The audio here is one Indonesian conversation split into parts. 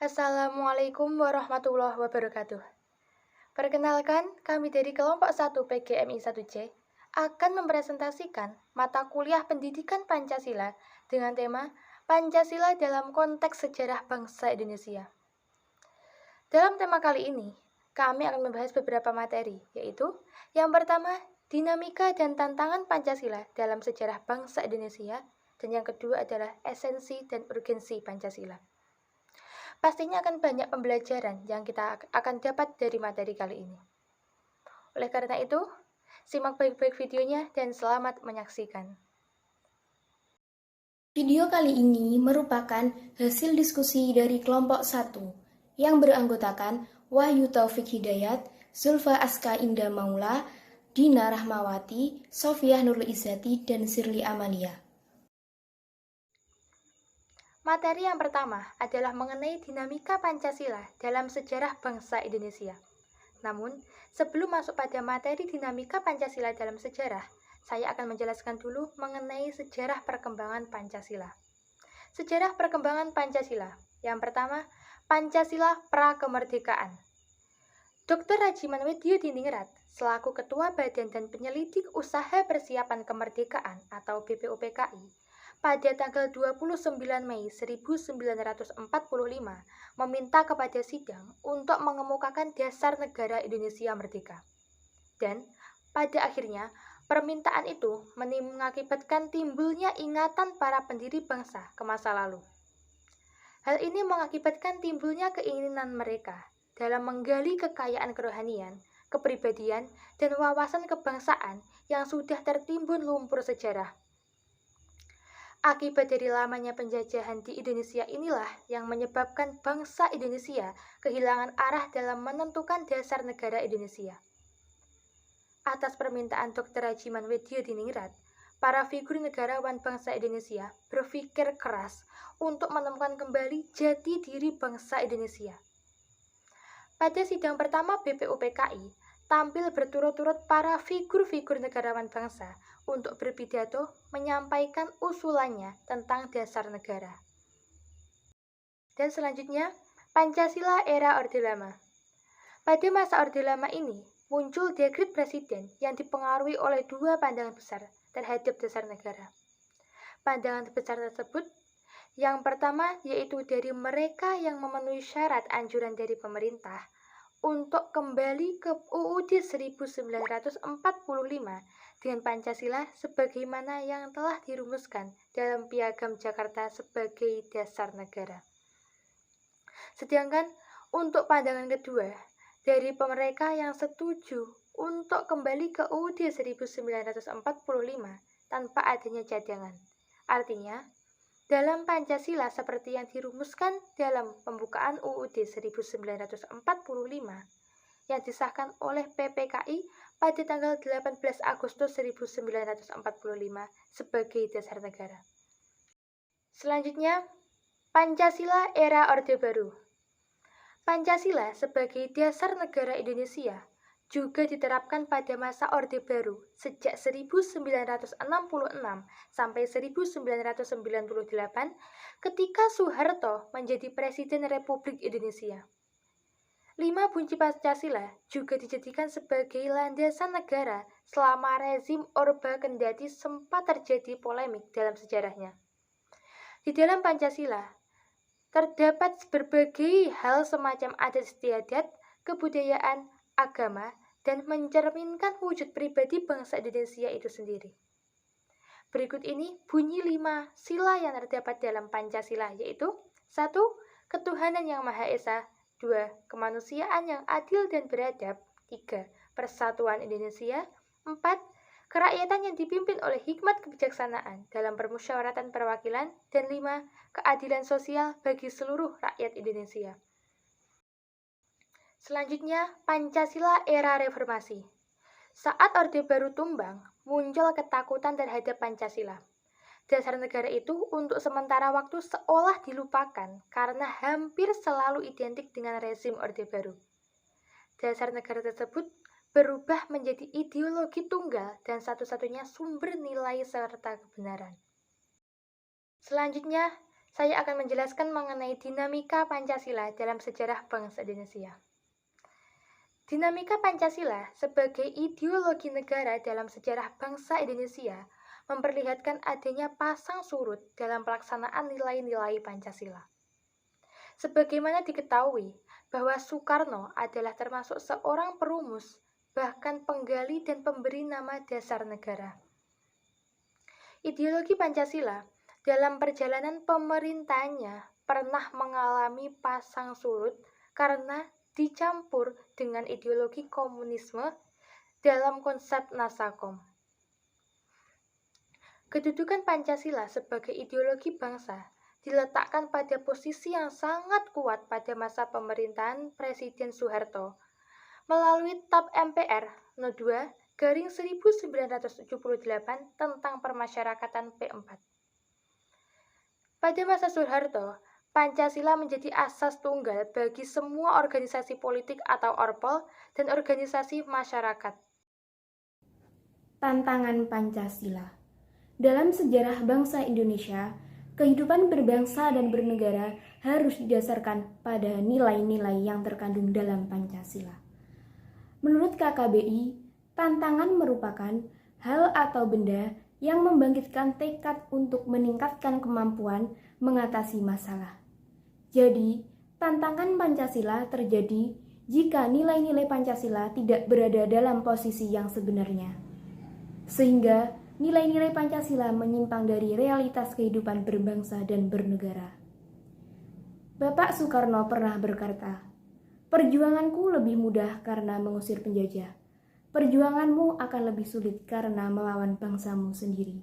Assalamualaikum warahmatullahi wabarakatuh. Perkenalkan, kami dari kelompok 1 PGMI 1C akan mempresentasikan mata kuliah Pendidikan Pancasila dengan tema Pancasila dalam konteks sejarah bangsa Indonesia. Dalam tema kali ini, kami akan membahas beberapa materi, yaitu yang pertama, dinamika dan tantangan Pancasila dalam sejarah bangsa Indonesia, dan yang kedua adalah esensi dan urgensi Pancasila. Pastinya akan banyak pembelajaran yang kita akan dapat dari materi kali ini. Oleh karena itu, simak baik-baik videonya dan selamat menyaksikan. Video kali ini merupakan hasil diskusi dari kelompok 1 yang beranggotakan Wahyu Taufik Hidayat, Zulfa Aska Indah Maula, Dina Rahmawati, Sofiah Nurul Izzati, dan Sirli Amalia. Materi yang pertama adalah mengenai dinamika Pancasila dalam sejarah bangsa Indonesia. Namun, sebelum masuk pada materi dinamika Pancasila dalam sejarah, saya akan menjelaskan dulu mengenai sejarah perkembangan Pancasila. Sejarah perkembangan Pancasila. Yang pertama, Pancasila Prakemerdekaan. Dr. Rajiman Widyodiningrat, selaku Ketua Badan dan Penyelidik Usaha Persiapan Kemerdekaan atau BPUPKI, pada tanggal 29 Mei 1945 meminta kepada sidang untuk mengemukakan dasar negara Indonesia merdeka. Dan pada akhirnya, permintaan itu mengakibatkan timbulnya ingatan para pendiri bangsa ke masa lalu. Hal ini mengakibatkan timbulnya keinginan mereka dalam menggali kekayaan kerohanian, kepribadian, dan wawasan kebangsaan yang sudah tertimbun lumpur sejarah. Akibat dari lamanya penjajahan di Indonesia inilah yang menyebabkan bangsa Indonesia kehilangan arah dalam menentukan dasar negara Indonesia. Atas permintaan Dr. Rajiman Widyodiningrat, para figur negarawan bangsa Indonesia berpikir keras untuk menemukan kembali jati diri bangsa Indonesia. Pada sidang pertama BPUPKI, tampil berturut-turut para figur-figur negarawan bangsa untuk berpidato menyampaikan usulannya tentang dasar negara. Dan selanjutnya, Pancasila era Orde Lama. Pada masa Orde Lama ini, muncul dekret presiden yang dipengaruhi oleh dua pandangan besar terhadap dasar negara. Pandangan besar tersebut, yang pertama yaitu dari mereka yang memenuhi syarat anjuran dari pemerintah untuk kembali ke UUD 1945 dengan Pancasila sebagaimana yang telah dirumuskan dalam Piagam Jakarta sebagai dasar negara. Sedangkan untuk pandangan kedua, dari mereka yang setuju untuk kembali ke UUD 1945 tanpa adanya cadangan. Artinya, dalam Pancasila seperti yang dirumuskan dalam pembukaan UUD 1945 yang disahkan oleh PPKI pada tanggal 18 Agustus 1945 sebagai dasar negara. Selanjutnya, Pancasila era Orde Baru. Pancasila sebagai dasar negara Indonesia juga diterapkan pada masa Orde Baru sejak 1966 sampai 1998 ketika Soeharto menjadi Presiden Republik Indonesia. 5 bunyi Pancasila juga dijadikan sebagai landasan negara selama rezim Orba kendati sempat terjadi polemik dalam sejarahnya. Di dalam Pancasila, terdapat berbagai hal semacam adat istiadat, kebudayaan, agama, dan mencerminkan wujud pribadi bangsa Indonesia itu sendiri. Berikut ini bunyi 5 sila yang terdapat dalam Pancasila, yaitu 1. Ketuhanan yang Maha Esa, 2. Kemanusiaan yang adil dan beradab, 3. Persatuan Indonesia, 4. Kerakyatan yang dipimpin oleh hikmat kebijaksanaan dalam permusyawaratan perwakilan, dan 5. Keadilan sosial bagi seluruh rakyat Indonesia. Selanjutnya, Pancasila era reformasi. Saat Orde Baru tumbang, muncul ketakutan terhadap Pancasila. Dasar negara itu untuk sementara waktu seolah dilupakan karena hampir selalu identik dengan rezim Orde Baru. Dasar negara tersebut berubah menjadi ideologi tunggal dan satu-satunya sumber nilai serta kebenaran. Selanjutnya, saya akan menjelaskan mengenai dinamika Pancasila dalam sejarah bangsa Indonesia. Dinamika Pancasila sebagai ideologi negara dalam sejarah bangsa Indonesia memperlihatkan adanya pasang surut dalam pelaksanaan nilai-nilai Pancasila. Sebagaimana diketahui bahwa Soekarno adalah termasuk seorang perumus, bahkan penggali dan pemberi nama dasar negara. Ideologi Pancasila dalam perjalanan pemerintahannya pernah mengalami pasang surut karena dicampur dengan ideologi komunisme dalam konsep Nasakom. Kedudukan Pancasila sebagai ideologi bangsa diletakkan pada posisi yang sangat kuat pada masa pemerintahan Presiden Soeharto melalui TAP MPR No. 2/1978 tentang Permasyarakatan P4. Pada masa Soeharto, Pancasila menjadi asas tunggal bagi semua organisasi politik atau orpol dan organisasi masyarakat. Tantangan Pancasila. Dalam sejarah bangsa Indonesia, kehidupan berbangsa dan bernegara harus didasarkan pada nilai-nilai yang terkandung dalam Pancasila. Menurut KKBI, tantangan merupakan hal atau benda yang membangkitkan tekad untuk meningkatkan kemampuan mengatasi masalah. Jadi, tantangan Pancasila terjadi jika nilai-nilai Pancasila tidak berada dalam posisi yang sebenarnya. Sehingga nilai-nilai Pancasila menyimpang dari realitas kehidupan berbangsa dan bernegara. Bapak Soekarno pernah berkata, "Perjuanganku lebih mudah karena mengusir penjajah. Perjuanganmu akan lebih sulit karena melawan bangsamu sendiri."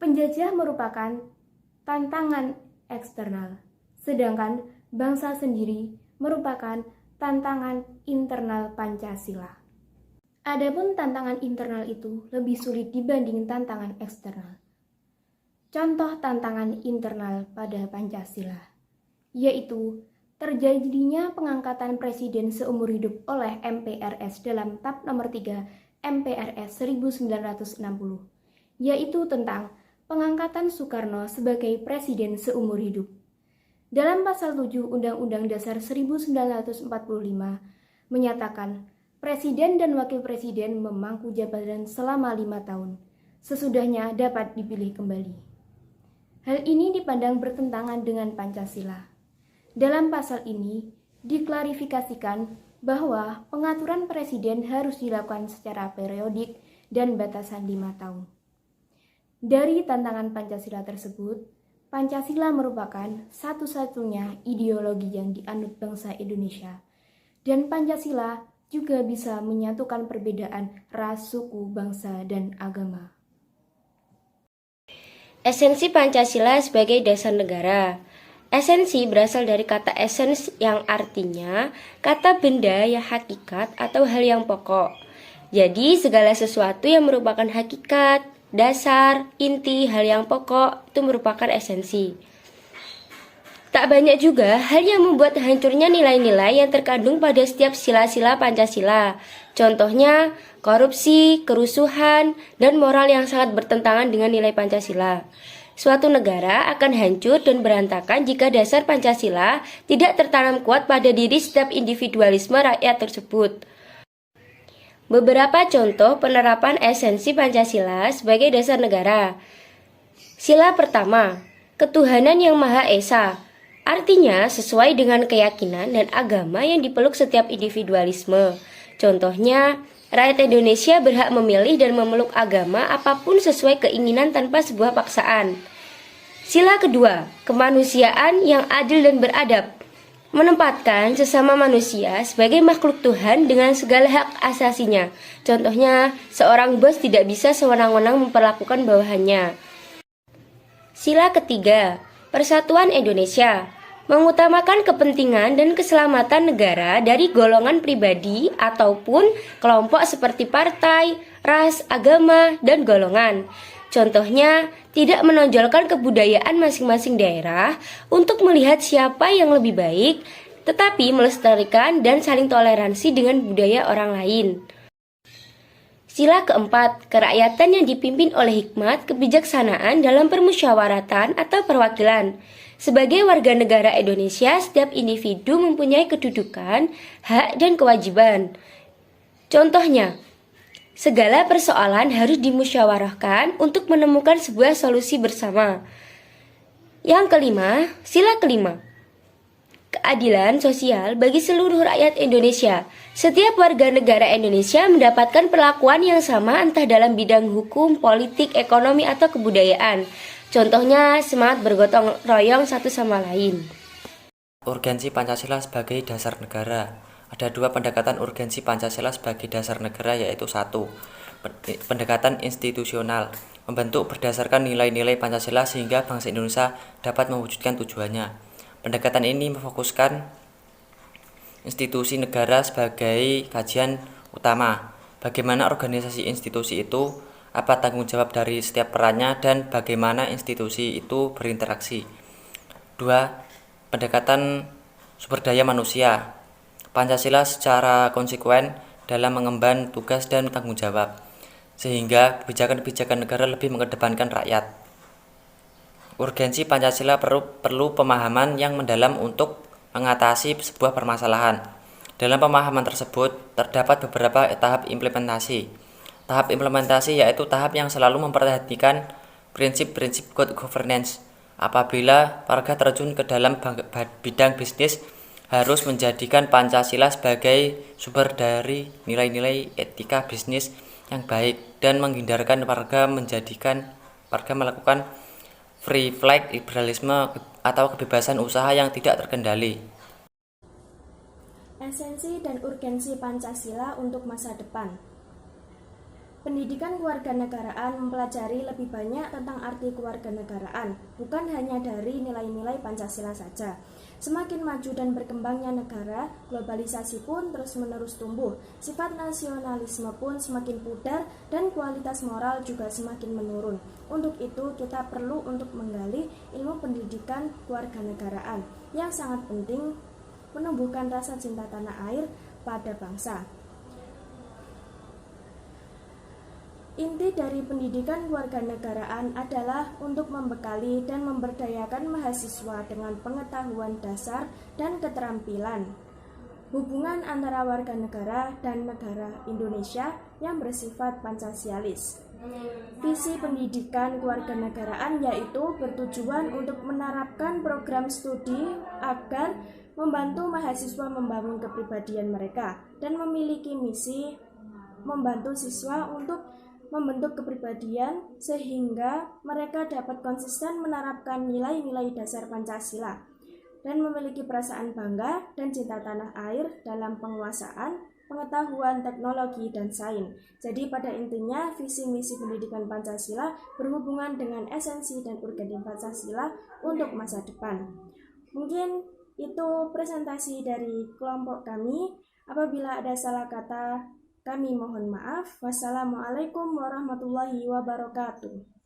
Penjajah merupakan tantangan eksternal, sedangkan bangsa sendiri merupakan tantangan internal Pancasila. Adapun tantangan internal itu lebih sulit dibanding tantangan eksternal. Contoh tantangan internal pada Pancasila, yaitu terjadinya pengangkatan presiden seumur hidup oleh MPRS dalam TAP nomor 3 MPRS 1960, yaitu tentang pengangkatan Soekarno sebagai presiden seumur hidup. Dalam pasal 7 Undang-Undang Dasar 1945 menyatakan presiden dan wakil presiden memangku jabatan selama 5 tahun, sesudahnya dapat dipilih kembali. Hal ini dipandang bertentangan dengan Pancasila. Dalam pasal ini diklarifikasikan bahwa pengaturan presiden harus dilakukan secara periodik dan batasan 5 tahun. Dari tantangan Pancasila tersebut, Pancasila merupakan satu-satunya ideologi yang dianut bangsa Indonesia, dan Pancasila juga bisa menyatukan perbedaan ras, suku, bangsa, dan agama. Esensi Pancasila sebagai dasar negara. Esensi berasal dari kata essence yang artinya kata benda yang hakikat atau hal yang pokok. Jadi segala sesuatu yang merupakan hakikat, dasar, inti, hal yang pokok itu merupakan esensi. Tak banyak juga hal yang membuat hancurnya nilai-nilai yang terkandung pada setiap sila-sila Pancasila. Contohnya korupsi, kerusuhan, dan moral yang sangat bertentangan dengan nilai Pancasila. Suatu negara akan hancur dan berantakan jika dasar Pancasila tidak tertanam kuat pada diri setiap individualisme rakyat tersebut. Beberapa contoh penerapan esensi Pancasila sebagai dasar negara. Sila pertama, ketuhanan yang Maha Esa. Artinya sesuai dengan keyakinan dan agama yang dipeluk setiap individualisme. Contohnya, rakyat Indonesia berhak memilih dan memeluk agama apapun sesuai keinginan tanpa sebuah paksaan. Sila kedua, kemanusiaan yang adil dan beradab. Menempatkan sesama manusia sebagai makhluk Tuhan dengan segala hak asasinya. Contohnya, seorang bos tidak bisa sewenang-wenang memperlakukan bawahannya. Sila ketiga, persatuan Indonesia. Mengutamakan kepentingan dan keselamatan negara dari golongan pribadi ataupun kelompok seperti partai, ras, agama, dan golongan. Contohnya, tidak menonjolkan kebudayaan masing-masing daerah untuk melihat siapa yang lebih baik, tetapi melestarikan dan saling toleransi dengan budaya orang lain. Sila keempat, kerakyatan yang dipimpin oleh hikmat kebijaksanaan dalam permusyawaratan atau perwakilan. Sebagai warga negara Indonesia, setiap individu mempunyai kedudukan, hak, dan kewajiban. Contohnya, segala persoalan harus dimusyawarahkan untuk menemukan sebuah solusi bersama. Yang kelima, sila kelima, keadilan sosial bagi seluruh rakyat Indonesia. Setiap warga negara Indonesia mendapatkan perlakuan yang sama entah dalam bidang hukum, politik, ekonomi, atau kebudayaan. Contohnya semangat bergotong royong satu sama lain. Urgensi Pancasila sebagai dasar negara. Ada dua pendekatan urgensi Pancasila sebagai dasar negara, yaitu satu, pendekatan institusional, membentuk berdasarkan nilai-nilai Pancasila sehingga bangsa Indonesia dapat mewujudkan tujuannya. Pendekatan ini memfokuskan institusi negara sebagai kajian utama. Bagaimana organisasi institusi itu, apa tanggung jawab dari setiap perannya, dan bagaimana institusi itu berinteraksi. 2. Pendekatan sumber daya manusia. Pancasila secara konsekuen dalam mengemban tugas dan tanggung jawab, sehingga kebijakan-kebijakan negara lebih mengedepankan rakyat. Urgensi Pancasila perlu pemahaman yang mendalam untuk mengatasi sebuah permasalahan. Dalam pemahaman tersebut, terdapat beberapa tahap implementasi. Tahap implementasi yaitu tahap yang selalu memperhatikan prinsip-prinsip good governance. Apabila warga terjun ke dalam bidang bisnis, harus menjadikan Pancasila sebagai sumber dari nilai-nilai etika bisnis yang baik dan menghindarkan warga melakukan free flight liberalisme atau kebebasan usaha yang tidak terkendali. Esensi dan urgensi Pancasila untuk masa depan. Pendidikan kewarganegaraan mempelajari lebih banyak tentang arti kewarganegaraan, bukan hanya dari nilai-nilai Pancasila saja. Semakin maju dan berkembangnya negara, globalisasi pun terus-menerus tumbuh, sifat nasionalisme pun semakin pudar, dan kualitas moral juga semakin menurun. Untuk itu, kita perlu untuk menggali ilmu pendidikan kewarganegaraan yang sangat penting menumbuhkan rasa cinta tanah air pada bangsa. Inti dari pendidikan kewarganegaraan adalah untuk membekali dan memberdayakan mahasiswa dengan pengetahuan dasar dan keterampilan. Hubungan antara warga negara dan negara Indonesia yang bersifat Pancasialis. Visi pendidikan kewarganegaraan yaitu bertujuan untuk menerapkan program studi agar membantu mahasiswa membangun kepribadian mereka dan memiliki misi membantu siswa untuk membentuk kepribadian sehingga mereka dapat konsisten menerapkan nilai-nilai dasar Pancasila dan memiliki perasaan bangga dan cinta tanah air dalam penguasaan, pengetahuan, teknologi, dan sains. Jadi pada intinya visi misi pendidikan Pancasila berhubungan dengan esensi dan urgensi Pancasila untuk masa depan. Mungkin itu presentasi dari kelompok kami. Apabila ada salah kata, kami mohon maaf. Wassalamualaikum warahmatullahi wabarakatuh.